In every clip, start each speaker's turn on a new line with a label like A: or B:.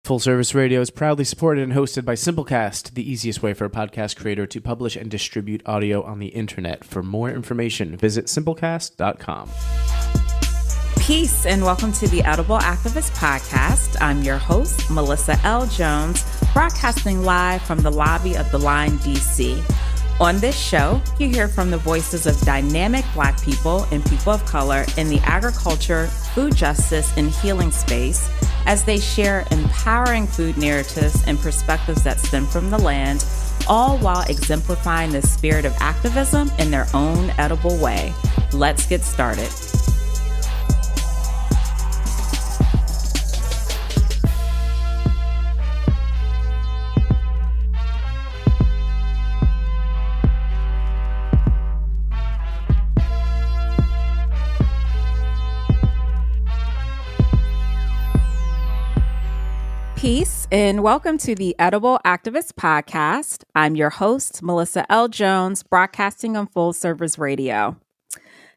A: Full Service Radio is proudly supported and hosted by Simplecast, the easiest way for a podcast creator to publish and distribute audio on the internet. For more information, visit simplecast.com.
B: Peace and welcome to the Edible Activist Podcast. I'm your host, Melissa L. Jones, broadcasting live from the lobby of the Line, DC. On this show, you hear from the voices of dynamic Black people and people of color in the agriculture, food justice, and healing space as they share empowering food narratives and perspectives that stem from the land, all while exemplifying the spirit of activism in their own edible way. Let's get started. Peace and welcome to the Edible Activist Podcast. I'm your host, Melissa L. Jones, broadcasting on Full Service Radio.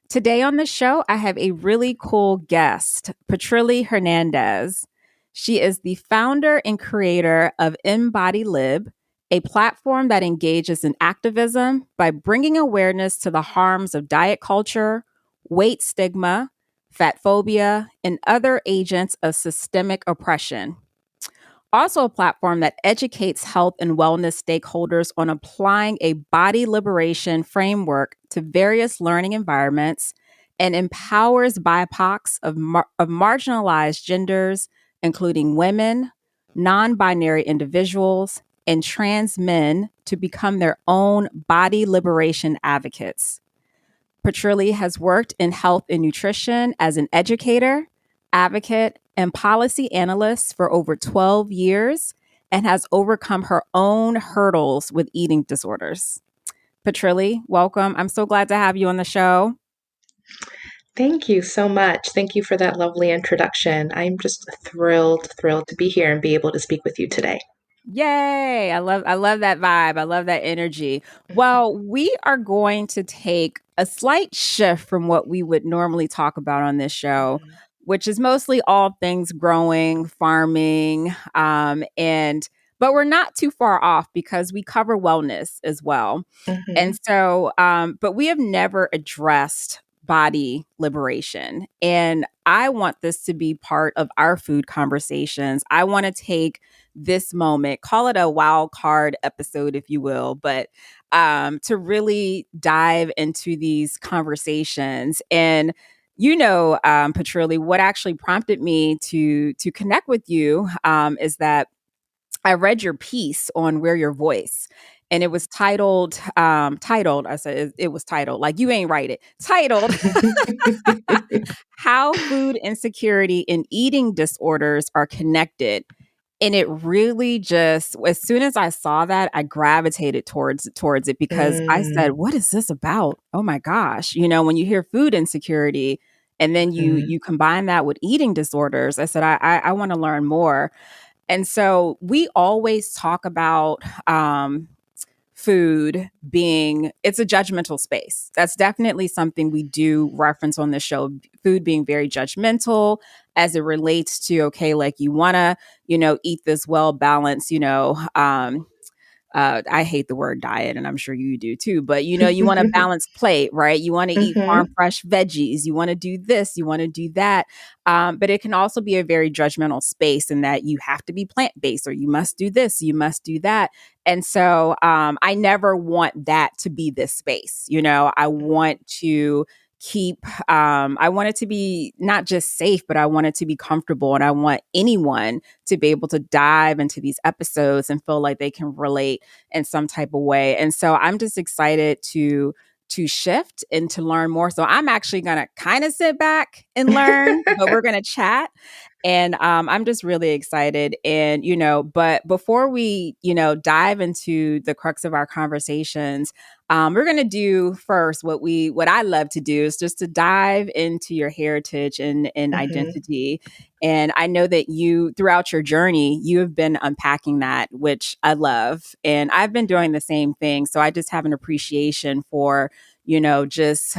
B: Today on the show, I have a really cool guest, Patrilie Hernandez. She is the founder and creator of Embody Lib, a platform that engages in activism by bringing awareness to the harms of diet culture, weight stigma, fat phobia, and other agents of systemic oppression. Also a platform that educates health and wellness stakeholders on applying a body liberation framework to various learning environments and empowers BIPOCs of marginalized genders, including women, non-binary individuals, and trans men to become their own body liberation advocates. Patrilie has worked in health and nutrition as an educator, advocate, and policy analyst for over 12 years and has overcome her own hurdles with eating disorders. Patrilie, welcome. I'm so glad to have you on the show.
C: Thank you so much. Thank you for that lovely introduction. I'm just thrilled to be here and be able to speak with you today.
B: Yay. I love that vibe. I love that energy. Well, we are going to take a slight shift from what we would normally talk about on this show, which is mostly all things growing, farming, but we're not too far off because we cover wellness as well. Mm-hmm. And so, but we have never addressed body liberation. And I want this to be part of our food conversations. I want to take this moment, call it a wild card episode, if you will, but to really dive into these conversations. And you know, Patrilie, what actually prompted me to connect with you is that I read your piece on Wear Your Voice, and it was titled, I said it was titled, like you ain't write it, titled, How Food Insecurity and Eating Disorders Are Connected. And it really just, as soon as I saw that, I gravitated towards it because I said, what is this about? Oh my gosh. You know, when you hear food insecurity and then you combine that with eating disorders, I said, I want to learn more. And so we always talk about food being, it's a judgmental space. That's definitely something we do reference on the show, food being very judgmental as it relates to, okay, like you want to, eat this well-balanced, I hate the word diet, and I'm sure you do too, but you want a balanced plate, right? You want to eat farm fresh veggies. You want to do this, you want to do that. But it can also be a very judgmental space in that you have to be plant-based, or you must do this, you must do that. And so I never want that to be this space. I want to I want it to be not just safe, but I want it to be comfortable. And I want anyone to be able to dive into these episodes and feel like they can relate in some type of way. And so I'm just excited to shift and to learn more. So I'm actually going to kind of sit back and learn, but we're going to chat. And I'm just really excited. And, but before we, dive into the crux of our conversations, we're going to do first what I love to do is just to dive into your heritage and identity. And I know that you, throughout your journey, you have been unpacking that, which I love. And I've been doing the same thing. So I just have an appreciation for, just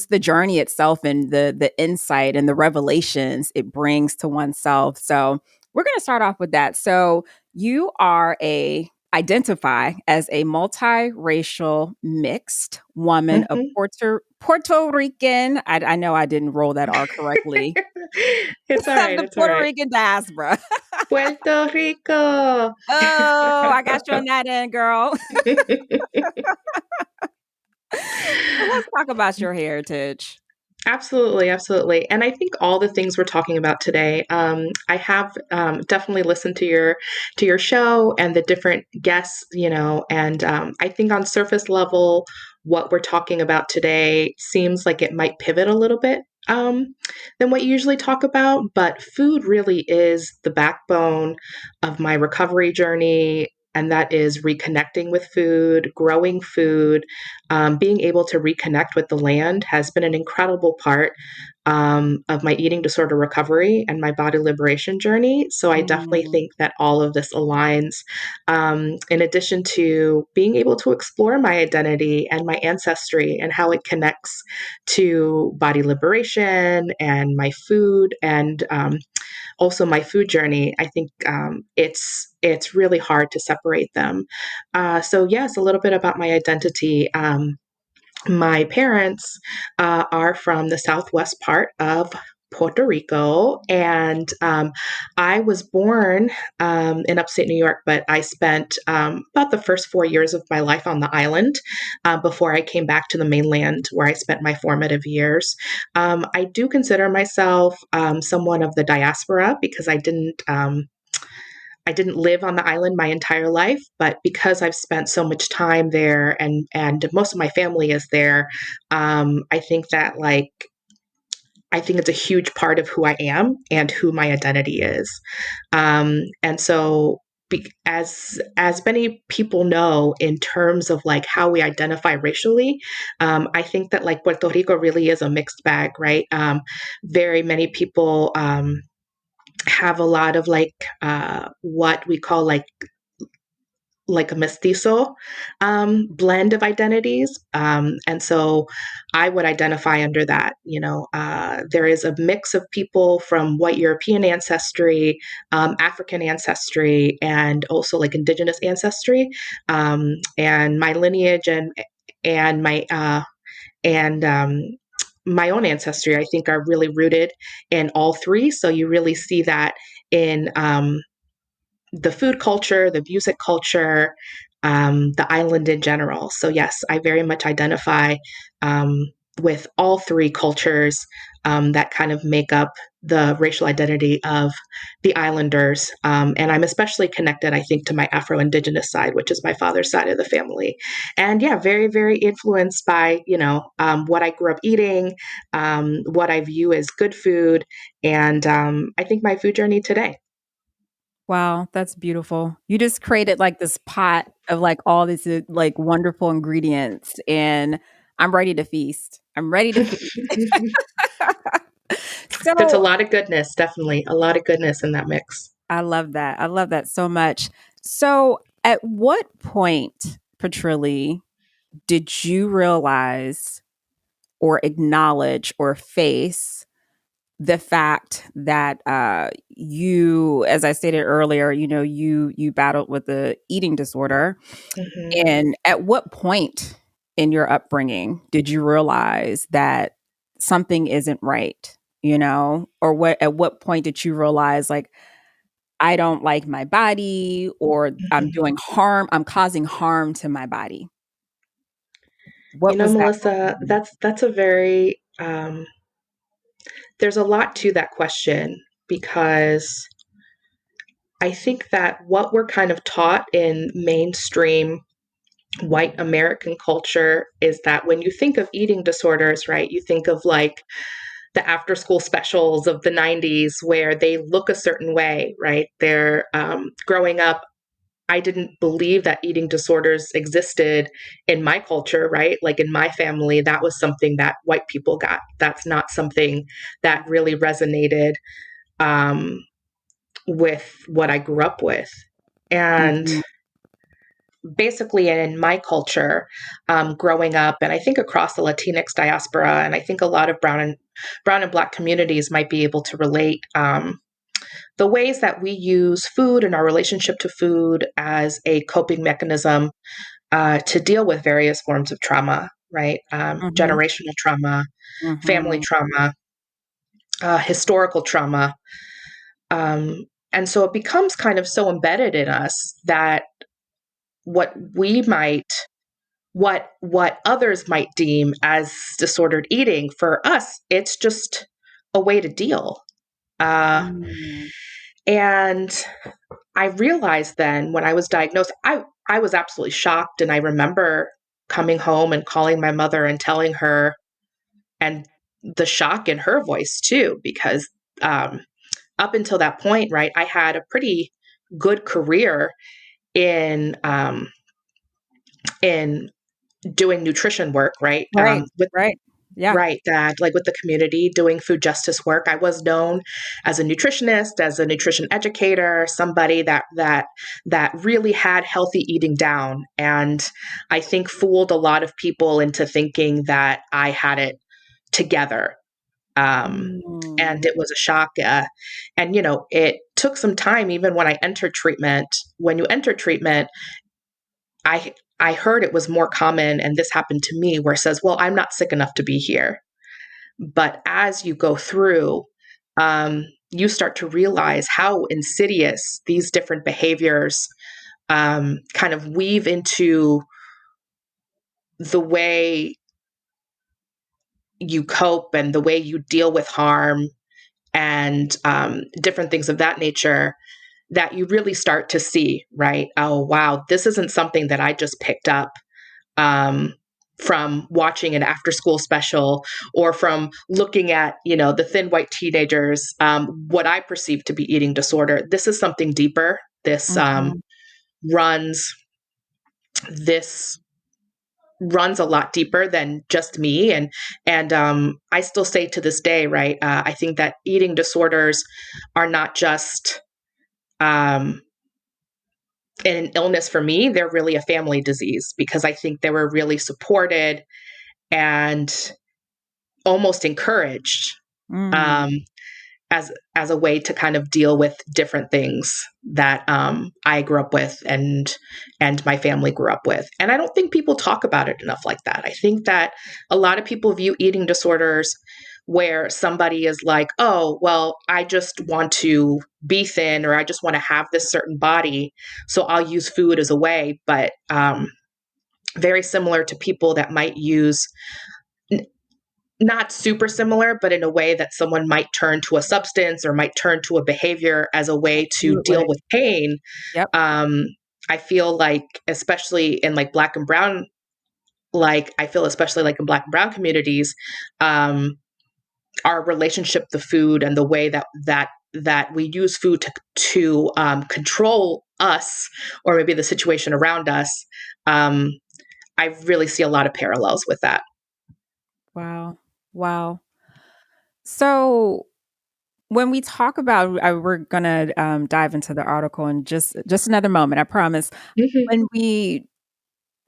B: the journey itself and the insight and the revelations it brings to oneself. So we're going to start off with that. So you identify as a multiracial mixed woman of
C: Mhm.
B: Puerto Rican. I know I didn't roll that R correctly.
C: It's all
B: Of
C: right.
B: the
C: It's all
B: Puerto
C: right.
B: Rican diaspora.
C: Puerto Rico.
B: Oh, I got you on that end, girl. So let's talk about your heritage.
C: Absolutely, absolutely. And I think all the things we're talking about today, I have definitely listened to your show and the different guests, and I think on surface level, what we're talking about today seems like it might pivot a little bit than what you usually talk about. But food really is the backbone of my recovery journey. And that is reconnecting with food, growing food, being able to reconnect with the land has been an incredible part of my eating disorder recovery and my body liberation journey. So I definitely
B: Mm,
C: think that all of this aligns. In addition to being able to explore my identity and my ancestry and how it connects to body liberation and my food and also my food journey, I think it's really hard to separate them. So yes, a little bit about my identity. My parents are from the southwest part of Puerto Rico, and I was born in upstate New York, but I spent about the first 4 years of my life on the island before I came back to the mainland, where I spent my formative years. I do consider myself someone of the diaspora because I didn't live on the island my entire life, but because I've spent so much time there and most of my family is there, I think that I think it's a huge part of who I am and who my identity is. And so as many people know in terms of like how we identify racially, I think that like Puerto Rico really is a mixed bag, right? Very many people have a lot of what we call like a mestizo blend of identities. And so I would identify under that. There is a mix of people from white European ancestry, African ancestry, and also like indigenous ancestry. And my lineage and and my own ancestry, I think, are really rooted in all three. So you really see that in the food culture, the music culture, the island in general. So, yes, I very much identify um, with all three cultures that kind of make up the racial identity of the islanders. And I'm especially connected, I think, to my Afro Indigenous side, which is my father's side of the family. And yeah, very, very influenced by, what I grew up eating, what I view as good food, and I think my food journey today.
B: wow, that's beautiful. You just created like this pot of like all these like wonderful ingredients, and I'm ready to feast. I'm ready to feast.
C: There's a
B: So
C: lot of goodness, definitely a lot of goodness in that mix.
B: I love that. I love that so much. So at what point, Patrilie, did you realize or acknowledge or face the fact that you, as I stated earlier, you battled with the eating disorder,
C: Mhm.
B: and at what point in your upbringing did you realize that something isn't right? Or at what point did you realize like I don't like my body, or I'm
C: Mhm.
B: doing harm, I'm causing harm to my body? What was that
C: Melissa,
B: moment?
C: that's a very there's a lot to that question because I think that what we're kind of taught in mainstream white American culture is that when you think of eating disorders, right, you think of like the after school specials of the 90s where they look a certain way, right? They're growing up. I didn't believe that eating disorders existed in my culture, right? Like in my family, that was something that white people got. That's not something that really resonated um, with what I grew up with. And
B: Mhm.
C: basically, in my culture, growing up, and I think across the Latinx diaspora, and I think a lot of brown and black communities might be able to relate. the ways that we use food and our relationship to food as a coping mechanism to deal with various forms of trauma, right?
B: Mm-hmm.
C: Generational trauma, family
B: Mm-hmm.
C: trauma, historical trauma. And so it becomes kind of so embedded in us that what we might what others might deem as disordered eating, for us it's just a way to deal.
B: Mm.
C: And I realized then when I was diagnosed, I was absolutely shocked. And I remember coming home and calling my mother and telling her, and the shock in her voice too, because um, up until that point, right, I had a pretty good career in in doing nutrition work, right?
B: Right.
C: With
B: Right. Yeah.
C: Right, that like with the community doing food justice work. I was known as a nutritionist, as a nutrition educator, somebody that really had healthy eating down. And I think fooled a lot of people into thinking that I had it together. And
B: Mm.
C: it was a shock. And it took some time, even when I entered treatment. When you enter treatment, I heard it was more common, and this happened to me, where it says, well, I'm not sick enough to be here. But as you go through, you start to realize how insidious these different behaviors kind of weave into the way you cope and the way you deal with harm and different things of that nature, that you really start to see, right? Oh, wow, this isn't something that I just picked up um, from watching an after school special or from looking at, the thin white teenagers, what I perceive to be eating disorder. This is something deeper.
B: Mhm.
C: Runs, this runs a lot deeper than just me. And I still say to this day, right, I think that eating disorders are not just um, an illness for me. They're really a family disease, because I think they were really supported and almost encouraged um,
B: Mm.
C: as a way to kind of deal with different things that I grew up with and my family grew up with. And I don't think people talk about it enough like that. I think that a lot of people view eating disorders where somebody is like, oh, well, I just want to be thin, or I just want to have this certain body, so I'll use food as a way. But very similar to people that might use, not super similar, but in a way that someone might turn to a substance or might turn to a behavior as a way to deal
B: Absolutely.
C: with pain.
B: Yep.
C: I feel like, especially in like Black and Brown, I feel especially like in Black and Brown communities, our relationship to food and the way that we use food to control us, or maybe the situation around us. I really see a lot of parallels with that.
B: Wow. Wow. So when we talk about, we're gonna dive into the article in just another moment. I promise.
C: Mhm,
B: When we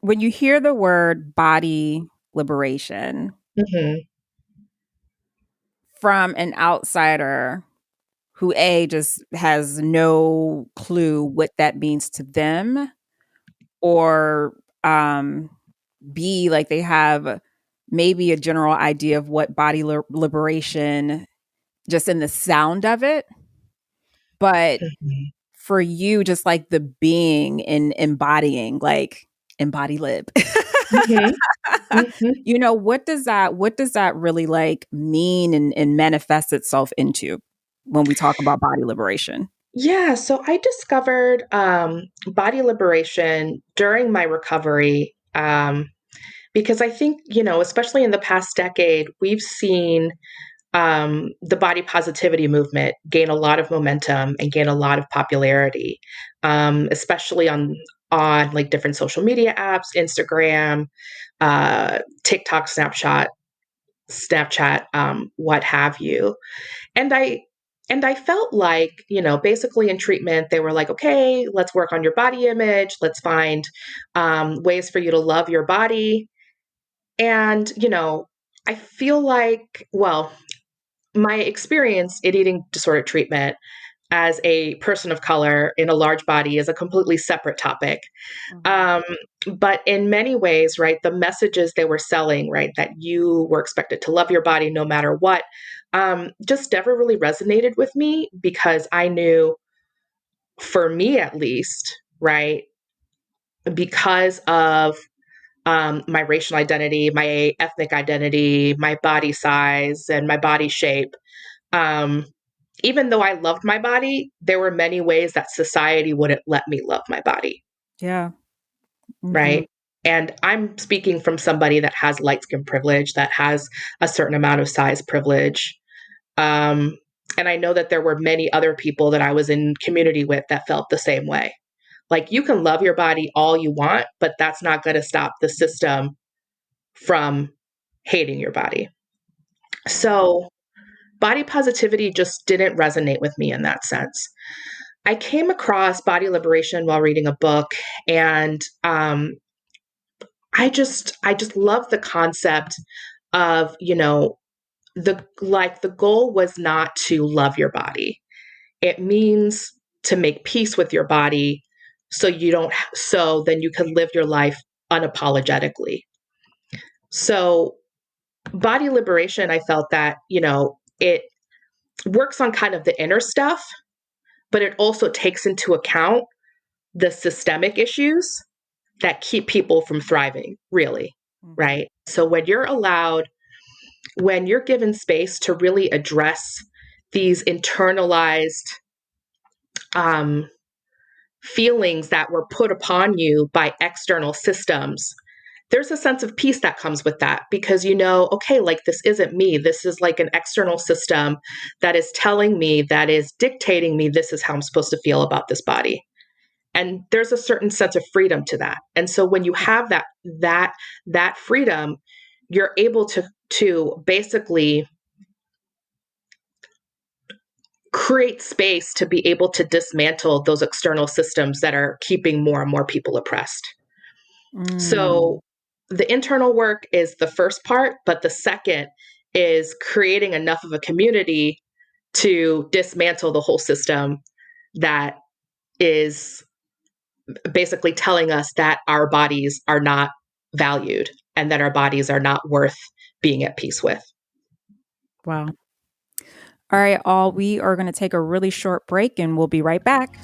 B: when you hear the word body liberation
C: mhm,
B: from an outsider who just has no clue what that means to them, or um B, like they have maybe a general idea of what body liberation just in the sound of it, but
C: mhm,
B: for you, just like the being and embodying, like Embody Lib.
C: mhm, mhm.
B: What does that really like mean and manifest itself into when we talk about body liberation?
C: Yeah, so I discovered body liberation during my recovery, because I think, especially in the past decade, we've seen the body positivity movement gain a lot of momentum and gain a lot of popularity, especially on like different social media apps, Instagram, TikTok, Snapchat, what have you. And I felt like, basically in treatment, they were like, okay, let's work on your body image. Let's find ways for you to love your body. And, I feel like, well, my experience in eating disorder treatment as a person of color in a large body is a completely separate topic. But in many ways, right, the messages they were selling, right, that you were expected to love your body no matter what, just never really resonated with me, because I knew, for me at least, right, because of my racial identity, my ethnic identity, my body size, and my body shape, even though I loved my body, there were many ways that society wouldn't let me love my body.
B: Yeah.
C: Right. And I'm speaking from somebody that has light skin privilege, that has a certain amount of size privilege. And I know that there were many other people that I was in community with that felt the same way. Like, you can love your body all you want, but that's not going to stop the system from hating your body. So body positivity just didn't resonate with me in that sense. I came across body liberation while reading a book, and I just love the concept of, the goal was not to love your body. It means to make peace with your body, so then you can live your life unapologetically. So body liberation, I felt that, it works on kind of the inner stuff, but it also takes into account the systemic issues that keep people from thriving, really, right? So when you're given space to really address these internalized feelings that were put upon you by external systems, there's a sense of peace that comes with that, because okay, like, this isn't me. This is like an external system that is telling me, that is dictating me, this is how I'm supposed to feel about this body. And there's a certain sense of freedom to that. And so when you have that freedom, you're able to basically create space to be able to dismantle those external systems that are keeping more and more people oppressed. So the internal work is the first part, but the second is creating enough of a community to dismantle the whole system that is basically telling us that our bodies are not valued and that our bodies are not worth being at peace with.
B: Wow. All right, all. We are going to take a really short break, and we'll be right back.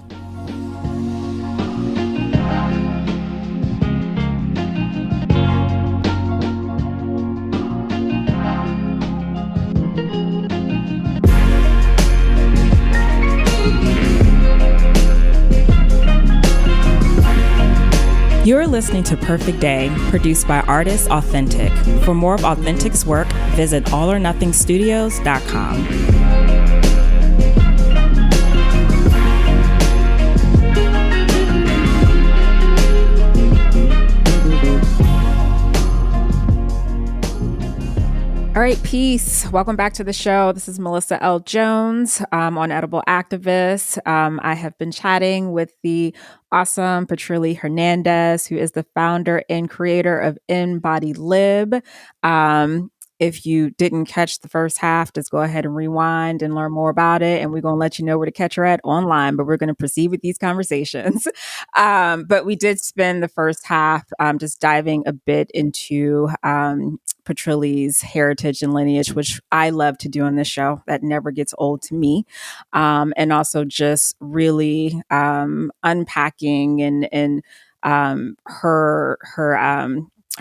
B: You're listening to Perfect Day, produced by Artist Authentic. For more of Authentic's work, visit allornothingstudios.com. All right, peace. Welcome back to the show. This is Melissa L. Jones on Edible Activist. I have been chatting with the awesome Patrilie Hernandez, who is the founder and creator of Embody Lib. If you didn't catch the first half, just go ahead and rewind and learn more about it. And we're going to let you know where to catch her at online, but we're going to proceed with these conversations. But we did spend the first half just diving a bit into Patrilie's heritage and lineage, which I love to do on this show. That never gets old to me. And also just really unpacking and her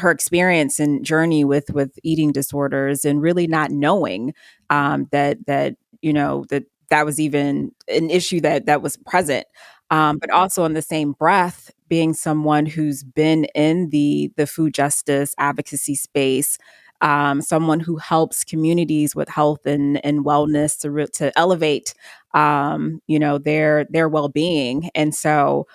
B: experience and journey with eating disorders, and really not knowing that was even an issue that was present. But also in the same breath, being someone who's been in the food justice advocacy space, someone who helps communities with health and wellness to elevate, their well-being. And so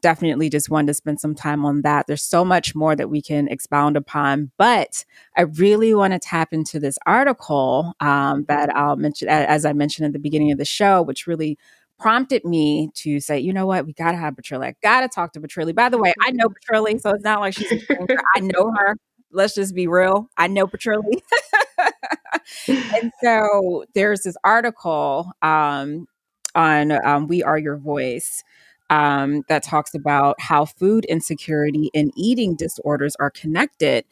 B: definitely just wanted to spend some time on that. There's so much more that we can expound upon, but I really want to tap into this article that I'll mention, as I mentioned at the beginning of the show, which really prompted me to say, you know what, we got to have Patrilie. I got to talk to Patrilie. By the way, I know Patrilie, so it's not like she's a stranger. I know her. Let's just be real. I know Patrilie. And so there's this article on We Are Your Voice that talks about how food insecurity and eating disorders are connected.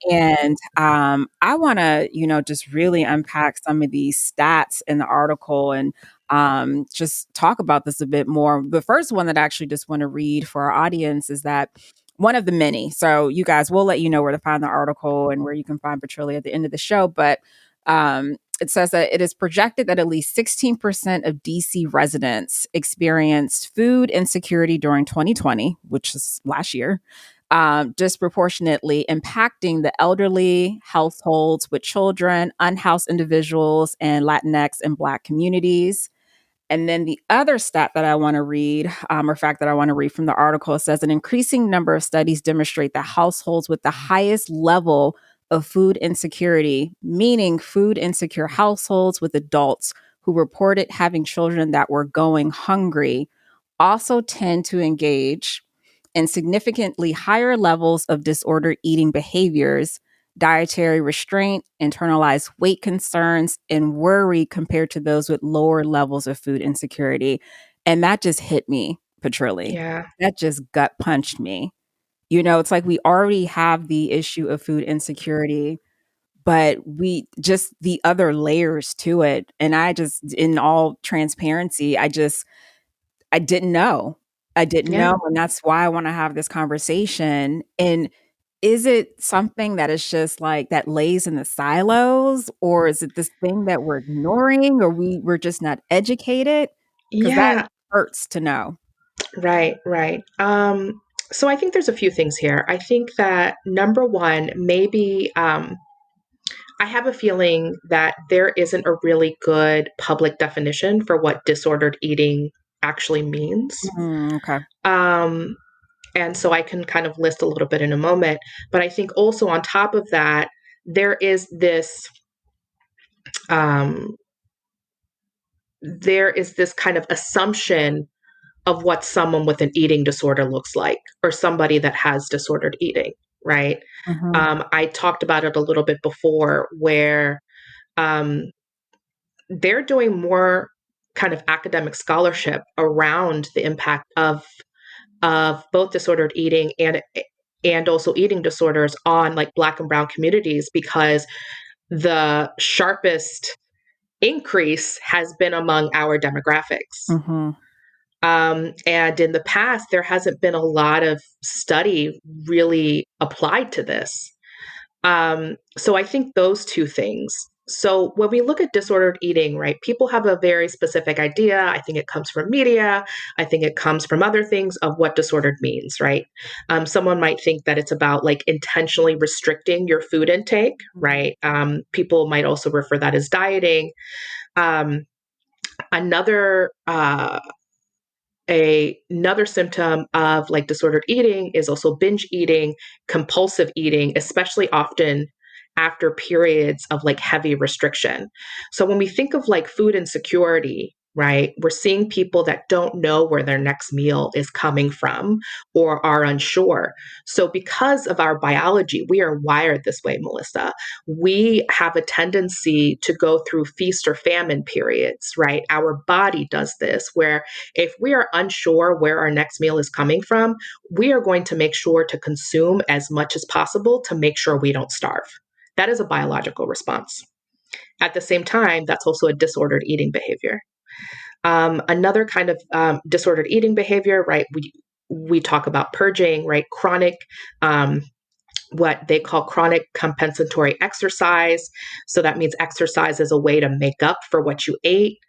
B: And I want to, just really unpack some of these stats in the article and just talk about this a bit more. The first one that I actually just want to read for our audience is that one of the many. So you guys, we'll let you know where to find the article and where you can find Patrilie at the end of the show. But it says that it is projected that at least 16% of DC residents experienced food insecurity during 2020, which is last year, disproportionately impacting the elderly, households with children, unhoused individuals, and Latinx and Black communities. And then the other stat that I want to read, or fact that I want to read from the article, says an increasing number of studies demonstrate that households with the highest level of food insecurity, meaning food insecure households with adults who reported having children that were going hungry, also tend to engage in significantly higher levels of disordered eating behaviors, dietary restraint, internalized weight concerns, and worry compared to those with lower levels of food insecurity. And that just hit me, Patrilie.
C: Yeah.
B: That just gut punched me. It's like we already have the issue of food insecurity, but we just the other layers to it. And I just, in all transparency, I didn't know. I didn't
C: Yeah.
B: know. And that's why I want to have this conversation. And is it something that is just like that lays in the silos, or is it this thing that we're ignoring, or we're just not educated? Because that
C: Yeah.
B: hurts to know.
C: Right, right. So I think there's a few things here. I think that number one, maybe I have a feeling that there isn't a really good public definition for what disordered eating actually means.
B: Okay.
C: And so I can kind of list a little bit in a moment. But I think also on top of that, there is this kind of assumption of what someone with an eating disorder looks like, or somebody that has disordered eating, right? I talked about it a little bit before, where they're doing more kind of academic scholarship around the impact of both disordered eating and also eating disorders on like Black and Brown communities, because the sharpest increase has been among our demographics. And in the past, there hasn't been a lot of study really applied to this. So I think those two things. So when we look at disordered eating, right, people have a very specific idea. I think it comes from media. I think it comes from other things of what disordered means, right? Someone might think that it's about like intentionally restricting your food intake, right? People might also refer that as dieting. Another symptom of like disordered eating is also binge eating, compulsive eating, especially often after periods of like heavy restriction. So when we think of like food insecurity, right, we're seeing people that don't know where their next meal is coming from or are unsure. So because of our biology, we are wired this way, Melissa. We have a tendency to go through feast or famine periods, right? Our body does this, where if we are unsure where our next meal is coming from, we are going to make sure to consume as much as possible to make sure we don't starve. That is a biological response. At the same time, that's also a disordered eating behavior. Another kind of disordered eating behavior, right? We talk about purging, right? Chronic, what they call chronic compensatory exercise. So that means exercise is a way to make up for what you ate.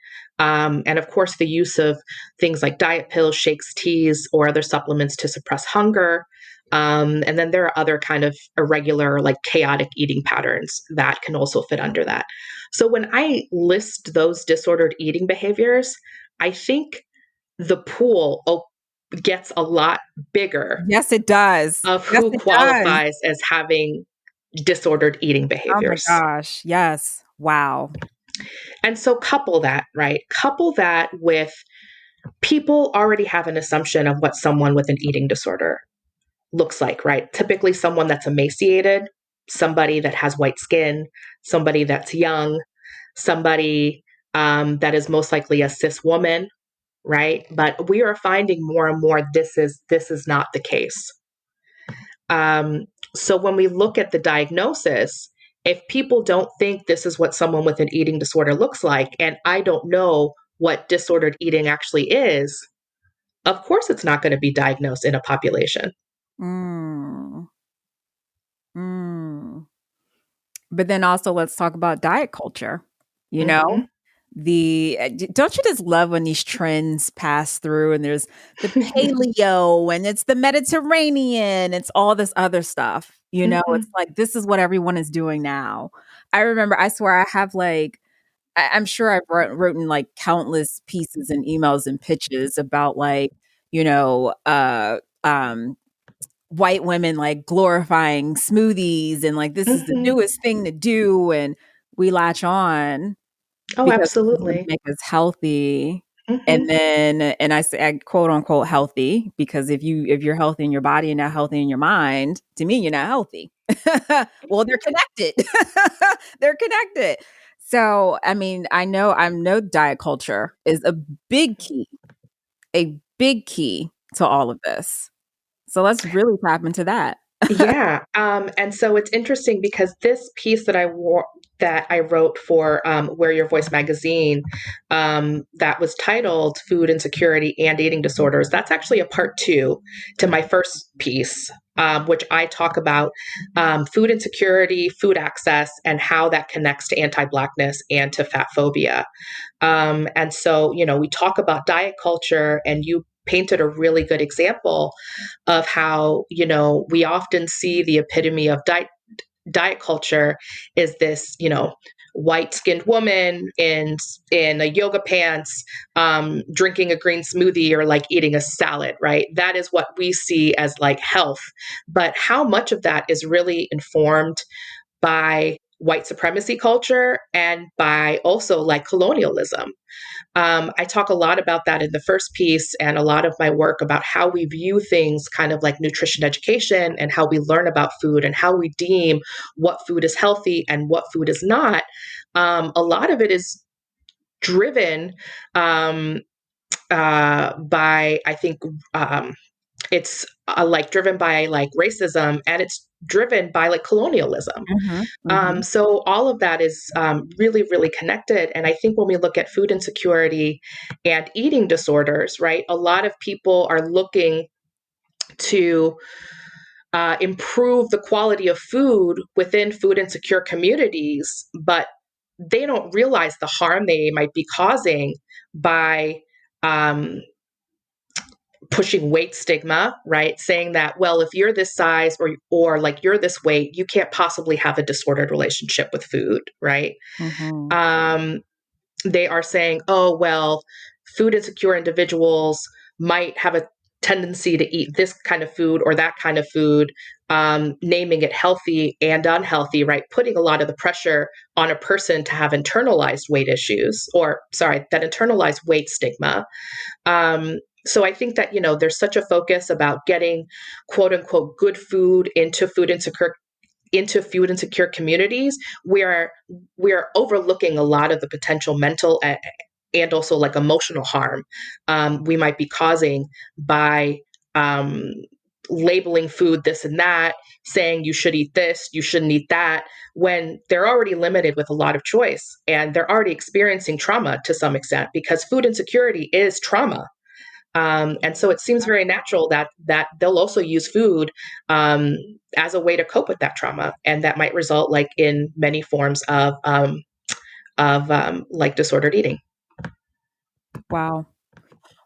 C: And of course, the use of things like diet pills, shakes, teas, or other supplements to suppress hunger. And then there are other kind of irregular, like chaotic eating patterns that can also fit under that. So when I list those disordered eating behaviors, I think the pool gets a lot bigger.
B: Yes, it does.
C: Of
B: Yes,
C: who
B: it does.
C: qualifies as having disordered eating behaviors.
B: Oh my gosh. Yes. Wow.
C: And so couple that, right? Couple that with people already have an assumption of what someone with an eating disorder looks like, right? Typically someone that's emaciated, somebody that has white skin, somebody that's young, somebody that is most likely a cis woman, right? But we are finding more and more this is not the case. So when we look at the diagnosis, if people don't think this is what someone with an eating disorder looks like, and I don't know what disordered eating actually is, of course it's not going to be diagnosed in a population.
B: Mm. Mm. But then also let's talk about diet culture. You know, don't you just love when these trends pass through and there's the paleo and it's the Mediterranean, it's all this other stuff. You know, it's like this is what everyone is doing now. I remember, I swear, I have like I'm sure I've written like countless pieces and emails and pitches about like, you know, white women like glorifying smoothies and like this is the newest thing to do, and we latch on
C: Oh,
B: because it's gonna
C: absolutely.
B: make us healthy. And then, and I quote unquote healthy because if you're healthy in your body and not healthy in your mind, to me you're not healthy. Well, they're connected. They're connected. So I mean, I know diet culture is big key, a big key to all of this. So let's really tap into that.
C: Yeah. And so it's interesting because this piece that I wrote for Wear Your Voice magazine, that was titled Food Insecurity and Eating Disorders. That's actually a part 2 to my first piece, which I talk about food insecurity, food access, and how that connects to anti-Blackness and to fat phobia. And so, we talk about diet culture, and you painted a really good example of how, we often see the epitome of diet culture is this, white skinned woman in a yoga pants, drinking a green smoothie or like eating a salad, right? That is what we see as like health. But how much of that is really informed by white supremacy culture and by also like colonialism? I talk a lot about that in the first piece, and a lot of my work about how we view things kind of like nutrition education and how we learn about food and how we deem what food is healthy and what food is not. A lot of it is driven by, I think, it's like driven by like racism, and it's driven by like colonialism. So all of that is really, really connected. And I think when we look at food insecurity and eating disorders, right, a lot of people are looking to improve the quality of food within food insecure communities, but they don't realize the harm they might be causing by um, pushing weight stigma, right? Saying that, well, if you're this size or like you're this weight, you can't possibly have a disordered relationship with food, right? They are saying, oh, well, food insecure individuals might have a tendency to eat this kind of food or that kind of food, naming it healthy and unhealthy, right? Putting a lot of the pressure on a person to have internalized weight issues, or sorry, that internalized weight stigma. So I think that, there's such a focus about getting quote unquote good food into food insecure communities, where we are overlooking a lot of the potential mental and also like emotional harm we might be causing by labeling food this and that, saying you should eat this, you shouldn't eat that, when they're already limited with a lot of choice and they're already experiencing trauma to some extent, because food insecurity is trauma. And so it seems very natural that they'll also use food as a way to cope with that trauma, and that might result like in many forms of like disordered eating.
B: Wow.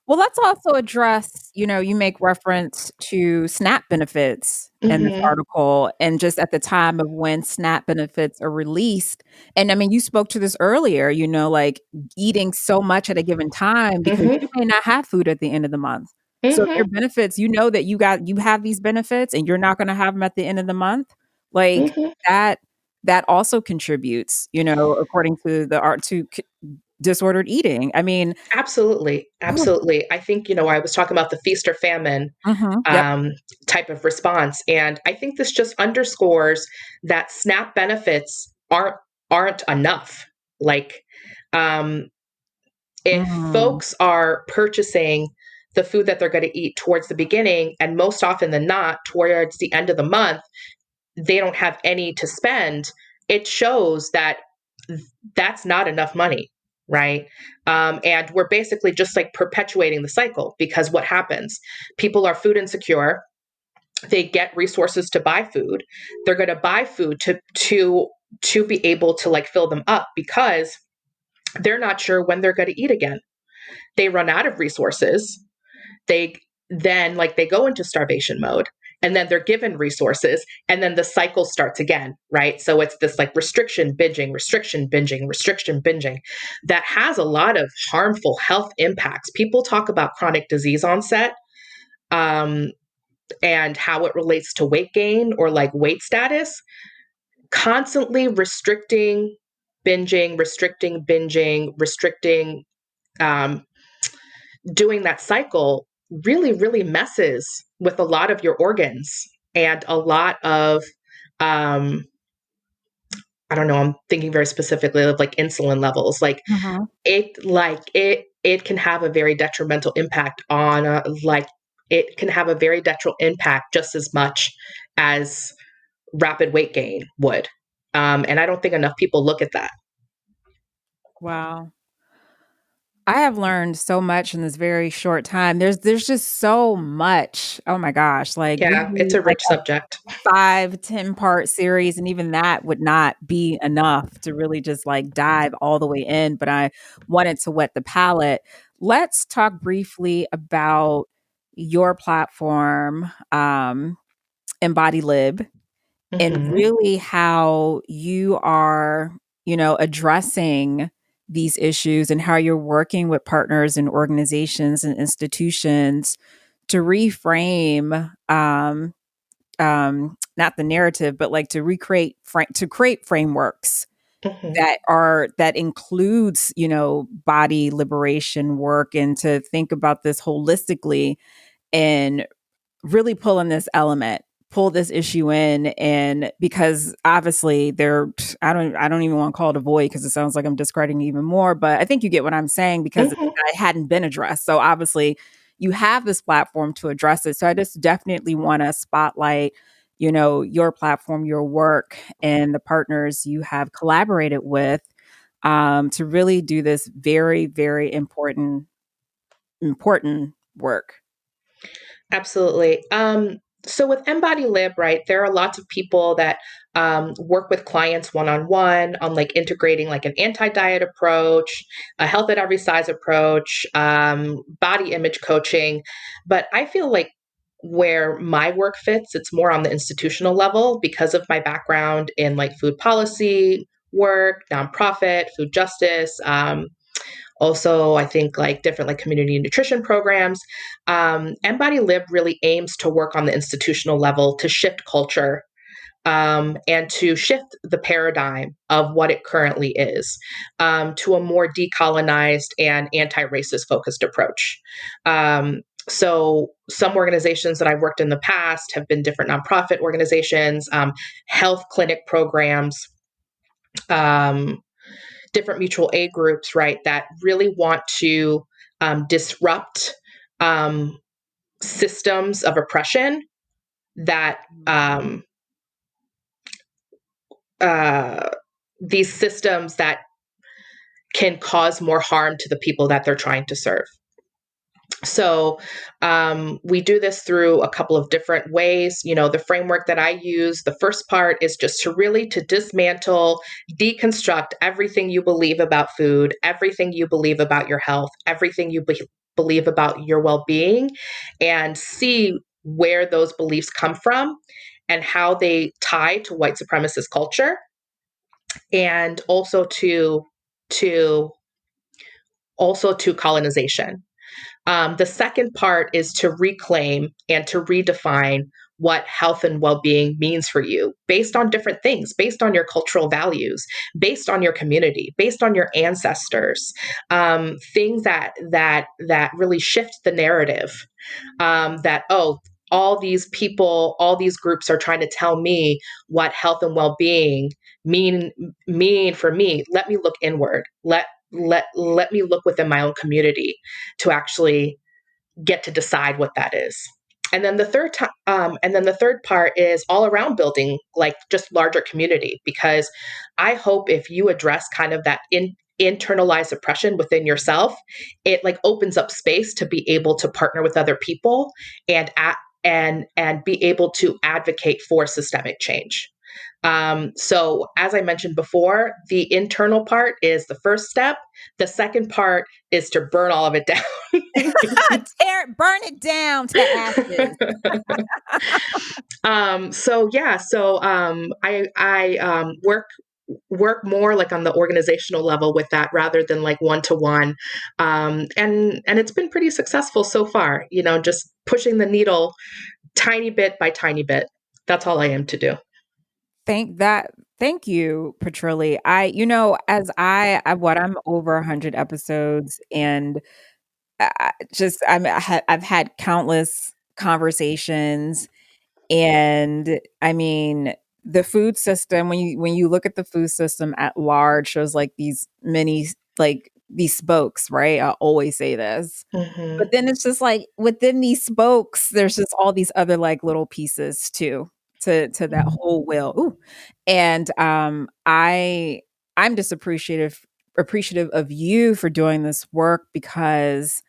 B: Well, let's also address, you make reference to SNAP benefits in this article, and just at the time of when SNAP benefits are released. And I mean, you spoke to this earlier, like eating so much at a given time because you may not have food at the end of the month. So if your benefits, that you have these benefits and you're not going to have them at the end of the month, like that also contributes, according to the art to disordered eating. I mean,
C: Absolutely. Absolutely. I think, I was talking about the feast or famine
B: yep.
C: type of response. And I think this just underscores that SNAP benefits aren't enough. Like, If
B: Mm.
C: folks are purchasing the food that they're going to eat towards the beginning, and most often than not, towards the end of the month, they don't have any to spend, it shows that that's not enough money, right? And we're basically just like perpetuating the cycle, because what happens? People are food insecure. They get resources to buy food. They're going to buy food to be able to like fill them up, because they're not sure when they're going to eat again. They run out of resources. They then like they go into starvation mode, and then they're given resources, and then the cycle starts again, right? So it's this like restriction binging, restriction binging, restriction binging that has a lot of harmful health impacts. People talk about chronic disease onset, and how it relates to weight gain or like weight status. Constantly restricting binging, restricting, um, doing that cycle really, really messes with a lot of your organs and a lot of, I don't know, I'm thinking very specifically of like insulin levels.
B: Mhm.
C: It can have a very detrimental impact on, it can have a very detrimental impact just as much as rapid weight gain would. And I don't think enough people look at that.
B: Wow. I have learned so much in this very short time. There's just so much. Oh my gosh. Like we
C: Yeah, it's
B: need
C: a
B: like
C: rich subject.
B: 5-10 part series, and even that would not be enough to really just like dive all the way in. But I wanted to whet the palate. Let's talk briefly about your platform, Embody Lib, and
C: Hmm.
B: really how you are, addressing these issues and how you're working with partners and organizations and institutions to reframe, not the narrative, but like to to create frameworks
C: Hmm.
B: that includes, body liberation work, and to think about this holistically and really pull this issue in. And because obviously I don't even want to call it a void, because it sounds like I'm discrediting even more, but I think you get what I'm saying, because it
C: Hmm.
B: hadn't been addressed. So obviously you have this platform to address it. So I just definitely want to spotlight, your platform, your work, and the partners you have collaborated with, to really do this very, very important work.
C: Absolutely. So with Embody Lib, right, there are lots of people that work with clients one-on-one on like integrating like an anti-diet approach, a health at every size approach, body image coaching. But I feel like where my work fits, it's more on the institutional level because of my background in like food policy work, nonprofit, food justice, also I think like different like community nutrition programs. Embody Lib really aims to work on the institutional level to shift culture, and to shift the paradigm of what it currently is, to a more decolonized and anti-racist focused approach. So some organizations that I've worked in the past have been different nonprofit organizations, health clinic programs, um, different mutual aid groups, right, that really want to disrupt, um, systems of oppression that, uh, these systems that can cause more harm to the people that they're trying to serve. So we do this through a couple of different ways. The framework that I use, the first part is just to dismantle, deconstruct everything you believe about food, everything you believe about your health, everything you believe about your well-being, and see where those beliefs come from and how they tie to white supremacist culture, and to also to colonization. The second part is to reclaim and to redefine what health and well-being means for you based on different things, based on your cultural values, based on your community, based on your ancestors, things that really shift the narrative, that, oh, all these people, all these groups are trying to tell me what health and well-being mean mean for me. Let me look inward. let me look within my own community to actually get to decide what that is. And then the third part is all around building like just larger community, because I hope if you address kind of that internalized oppression within yourself, it like opens up space to be able to partner with other people and and be able to advocate for systemic change. So as I mentioned before, the internal part is the first step. The second part is to burn all of it down.
B: Burn it down to ashes.
C: I work more like on the organizational level with that rather than like one to one, and it's been pretty successful so far. You know, just pushing the needle tiny bit by tiny bit. That's all I aim to do.
B: Thank you, Patrilie. I'm over 100 episodes, and I've had countless conversations, and I mean, the food system, when you look at the food system at large, shows like these many, like these spokes, right? I always say this.
C: Mm-hmm.
B: But then it's just like within these spokes, there's just all these other like little pieces too to that whole wheel. Ooh. And I'm just appreciative of you for doing this work, because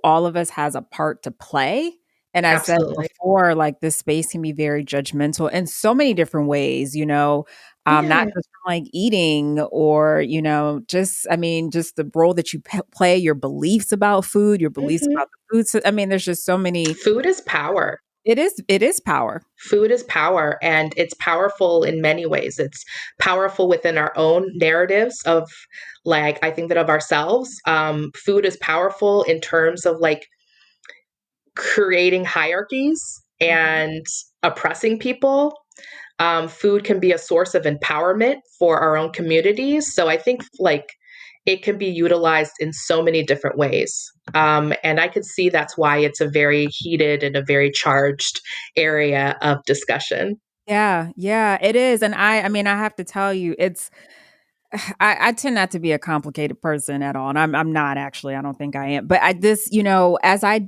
B: all of us has a part to play. And I said
C: Absolutely.
B: before, like, this space can be very judgmental in so many different ways, not
C: Yeah.
B: just from like eating or, just the role that you play, your beliefs about food, your beliefs
C: Mm-hmm.
B: about the food. So, I mean, there's just so many.
C: Food is power.
B: It is power.
C: Food is power, and it's powerful in many ways. It's powerful within our own narratives of, like, I think that of ourselves. Food is powerful in terms of like creating hierarchies
B: Mhm.
C: and oppressing people. Food can be a source of empowerment for our own communities. So I think like it can be utilized in so many different ways. And I could see that's why it's a very heated and a very charged area of discussion.
B: Yeah, yeah, it is. And I mean, I have to tell you, I tend not to be a complicated person at all, and I'm not actually. I don't think I am. But as I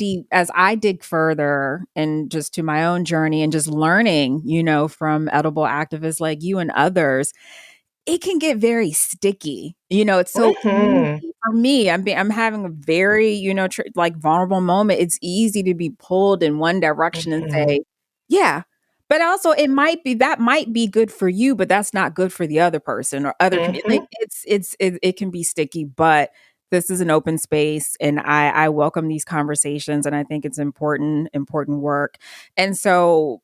B: dig further and just to my own journey and just learning, from edible activists like you and others, it can get very sticky. It's so
C: Mm-hmm.
B: easy for me. I'm having a very, like vulnerable moment. It's easy to be pulled in one direction and
C: Mm-hmm.
B: say, yeah. But also that might be good for you, but that's not good for the other person or other community.
C: Mm-hmm.
B: Like it can be sticky, but this is an open space, and I welcome these conversations, and I think it's important work. And so,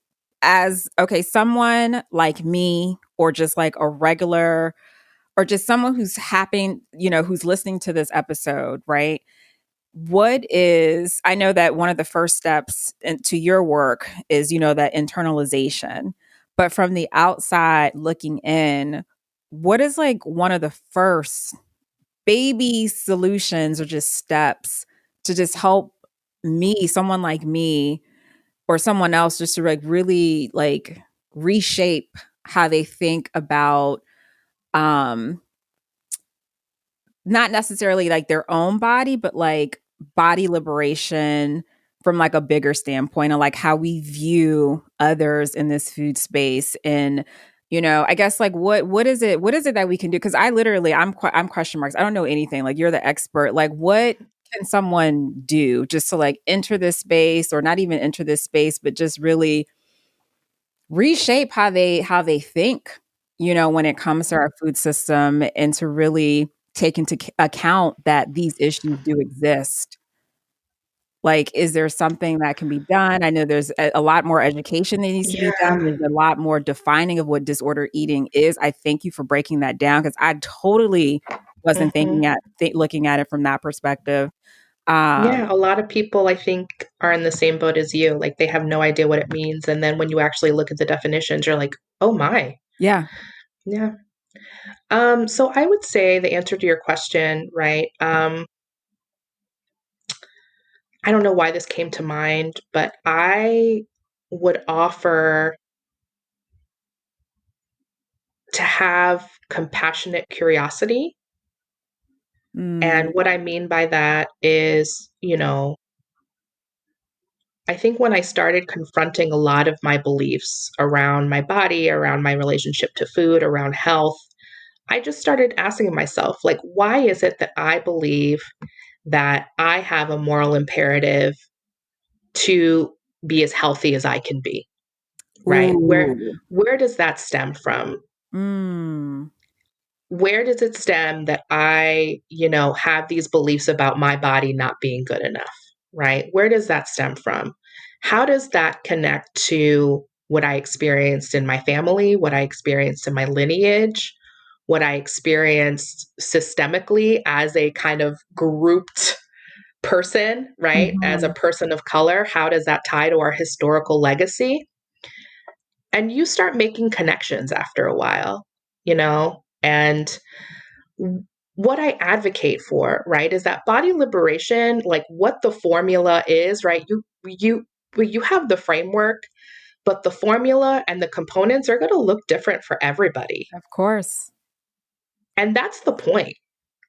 B: someone like me, or just like a regular, or just someone who's listening to this episode, right? I know that one of the first steps into your work is, that internalization. But from the outside looking in, what is like one of the first baby solutions or just steps to just help someone like me, or someone else, just to like really like reshape how they think about um not necessarily like their own body, but like body liberation from like a bigger standpoint, of like how we view others in this food space. And I guess like what is it that we can do? Because I'm question marks. I don't know anything. Like, you're the expert. Like, what can someone do just to like enter this space, or not even enter this space, but just really reshape how they think, when it comes to our food system, and to really take into account that these issues do exist. Like, is there something that can be done? I know there's a lot more education that needs to be done.
C: Yeah.
B: There's a lot more defining of what disorder eating is. I thank you for breaking that down, because I totally wasn't
C: Mm-hmm.
B: looking at it from that perspective.
C: Yeah,
B: Um,
C: a lot of people I think are in the same boat as you. Like they have no idea what it means. And then when you actually look at the definitions, you're like, oh my.
B: yeah.
C: Yeah. So I would say the answer to your question, right? I don't know why this came to mind, but I would offer to have compassionate curiosity And what I mean by that is, I think when I started confronting a lot of my beliefs around my body, around my relationship to food, around health, I just started asking myself, like, why is it that I believe that I have a moral imperative to be as healthy as I can be? Right?
B: Ooh.
C: Where does that stem from?
B: Mm.
C: Where does it stem that I, have these beliefs about my body not being good enough? Right? Where does that stem from? How does that connect to what I experienced in my family, what I experienced in my lineage, what I experienced systemically as a kind of grouped person, right? As a
B: Mhm.
C: person of color, how does that tie to our historical legacy? And you start making connections after a while, and what I advocate for, right, is that body liberation, like what the formula is, right? You have the framework, but the formula and the components are going to look different for everybody.
B: Of course.
C: And that's the point.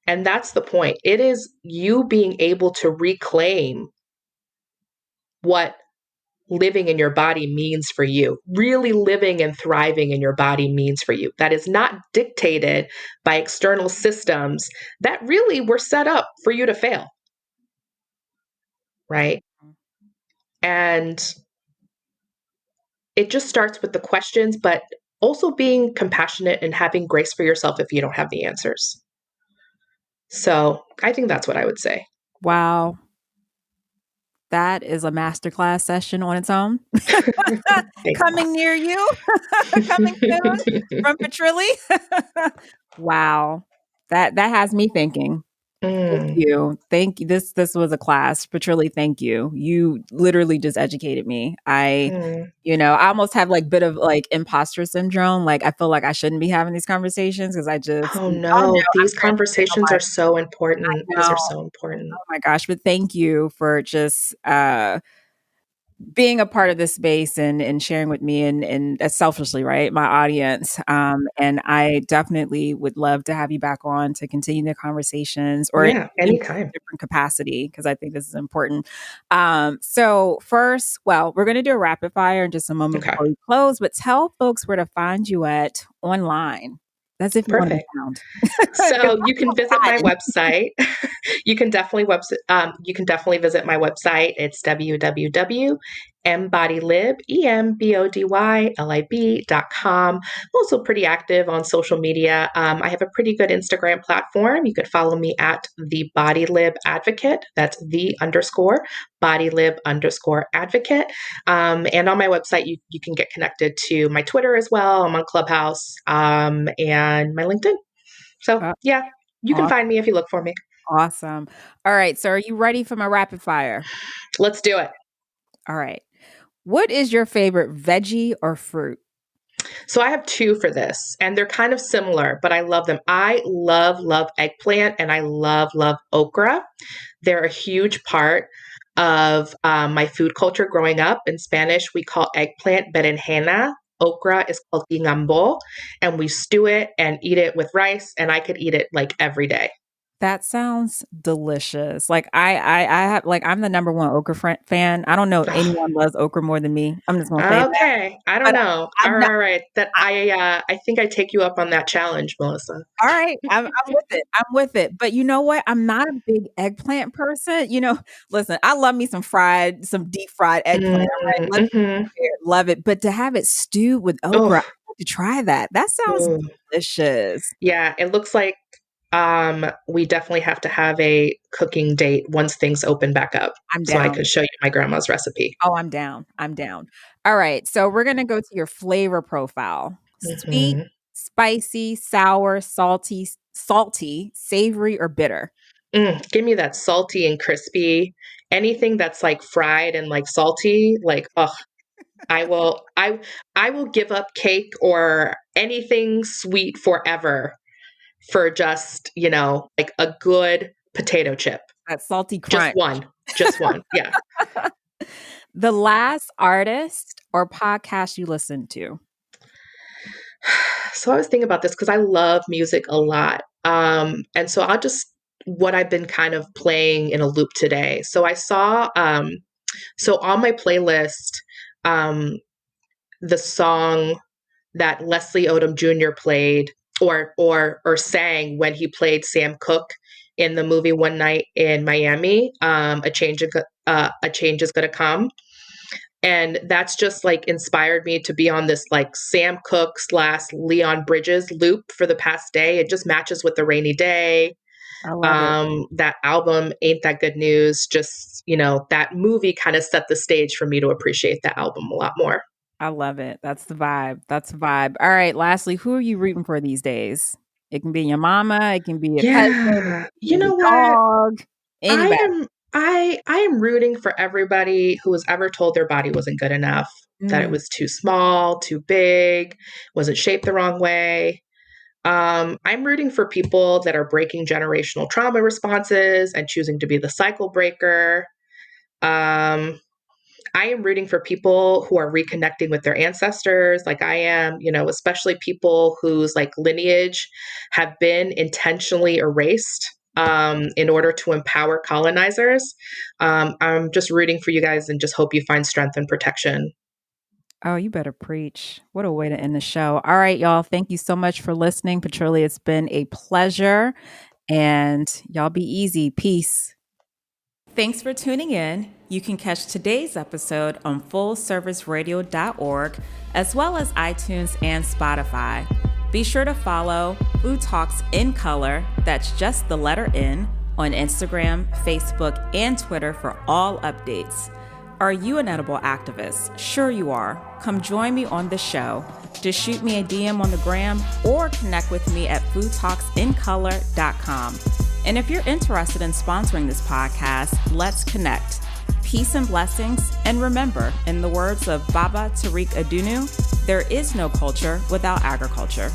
C: And that's the point. It is you being able to reclaim what living in your body means for you, really living and thriving in your body means for you. That is not dictated by external systems that really were set up for you to fail, right? And it just starts with the questions, but also being compassionate and having grace for yourself if you don't have the answers. So I think that's what I would say.
B: Wow. That is a masterclass session on its own. Coming near you. Coming soon from Patrilie. Wow. That has me thinking. Thank
C: Mm,
B: you. Thank you. This was a class. Patrilie, thank you. You literally just educated me.
C: mm.
B: I almost have like bit of like imposter syndrome. Like I feel like I shouldn't be having these conversations because I just
C: Oh
B: I don't know.
C: no,
B: I'm
C: these
B: transmitting a
C: conversations
B: lot.
C: are so important.
B: I
C: These
B: know.
C: are so important.
B: Oh my gosh. But thank you for just being a part of this space and sharing with me and selfishly, right, my audience. And I definitely would love to have you back on to continue the conversations or
C: Yeah,
B: in a
C: anytime.
B: different capacity because I think this is important. So first, well, we're going to do a rapid fire in just a moment
C: Okay,
B: before we close, but tell folks where to find you at online. That's if you want to be
C: perfect.
B: found. 'Cause
C: So you can visit my website. You can definitely visit my website. It's www.embodylib, EMBODYLIB.com. I'm also pretty active on social media. I have a pretty good Instagram platform. You could follow me at the Body Lib Advocate. That's the underscore Body Lib underscore Advocate. And on my website, you can get connected to my Twitter as well. I'm on Clubhouse, and my LinkedIn. So
B: uh,
C: yeah, you can
B: aw-
C: find me if you look for me.
B: awesome. All right. So are you ready for my rapid fire?
C: Let's do it.
B: All right. What is your favorite veggie or fruit?
C: So I have two for this, and they're kind of similar, but I love them. I love eggplant, and I love okra. They're a huge part of my food culture growing up. In Spanish, we call eggplant berenjena. Okra is called guingambo, and we stew it and eat it with rice, and I could eat it like every day.
B: That sounds delicious. Like I have like I'm the number one okra fan. I don't know if anyone loves okra more than me. I'm just gonna say that.
C: Okay, I don't
B: But
C: know. All
B: I'm not.
C: right, that
B: I,
C: I think I take you up on that challenge, Melissa.
B: all right, I'm with it. I'm with it. But you know what? I'm not a big eggplant person. Listen, I love me some deep fried eggplant. All right, let's be
C: Mm-hmm.
B: fair. Love it. But to have it stewed with okra, I
C: Oh,
B: have to try that. That sounds delicious.
C: yeah. It looks like we definitely have to have a cooking date once things open back up,
B: I'm
C: so I
B: down.
C: can show you my grandma's recipe.
B: Oh, I'm down. I'm down. All right. So we're going to go to your flavor profile. Sweet,
C: Hmm.
B: spicy, sour, salty, savory, or bitter.
C: Give me that salty and crispy. Anything that's like fried and like salty, like oh, I will. I will give up cake or anything sweet forever for just like a good potato chip.
B: That salty
C: Just
B: crunch.
C: one. Just one. Yeah.
B: The last artist or podcast you listened to.
C: So I was thinking about this because I love music a lot. And so I'll just what I've been kind of playing in a loop today. So I saw, so on my playlist, the song that Leslie Odom Jr. played or sang when he played Sam Cooke in the movie One Night in Miami, a change is gonna come. And that's just like inspired me to be on this like Sam Cooke / Leon Bridges loop for the past day. It just matches with the rainy day.
B: I love it.
C: That album, Ain't That Good News, just, that movie kind of set the stage for me to appreciate that album a lot more.
B: I love it. That's the vibe. That's the vibe. All right. Lastly, who are you rooting for these days? It can be your mama. It can be a cousin.
C: You know what?
B: Dog. Anybody.
C: I am rooting for everybody who was ever told their body wasn't good enough, that it was too small, too big, wasn't shaped the wrong way. I'm rooting for people that are breaking generational trauma responses and choosing to be the cycle breaker. I am rooting for people who are reconnecting with their ancestors, like I am, especially people whose like lineage have been intentionally erased in order to empower colonizers. I'm just rooting for you guys and just hope you find strength and protection.
B: Oh, you better preach. What a way to end the show. All right, y'all. Thank you so much for listening. Patrilie, it's been a pleasure. And y'all be easy. Peace. Thanks for tuning in. You can catch today's episode on fullserviceradio.org, as well as iTunes and Spotify. Be sure to follow Food Talks in Color, that's just the letter N, on Instagram, Facebook, and Twitter for all updates. Are you an edible activist? Sure you are. Come join me on the show. Just shoot me a DM on the gram or connect with me at foodtalksincolor.com. And if you're interested in sponsoring this podcast, let's connect. Peace and blessings. And remember, in the words of Baba Tariq Adunu, there is no culture without agriculture.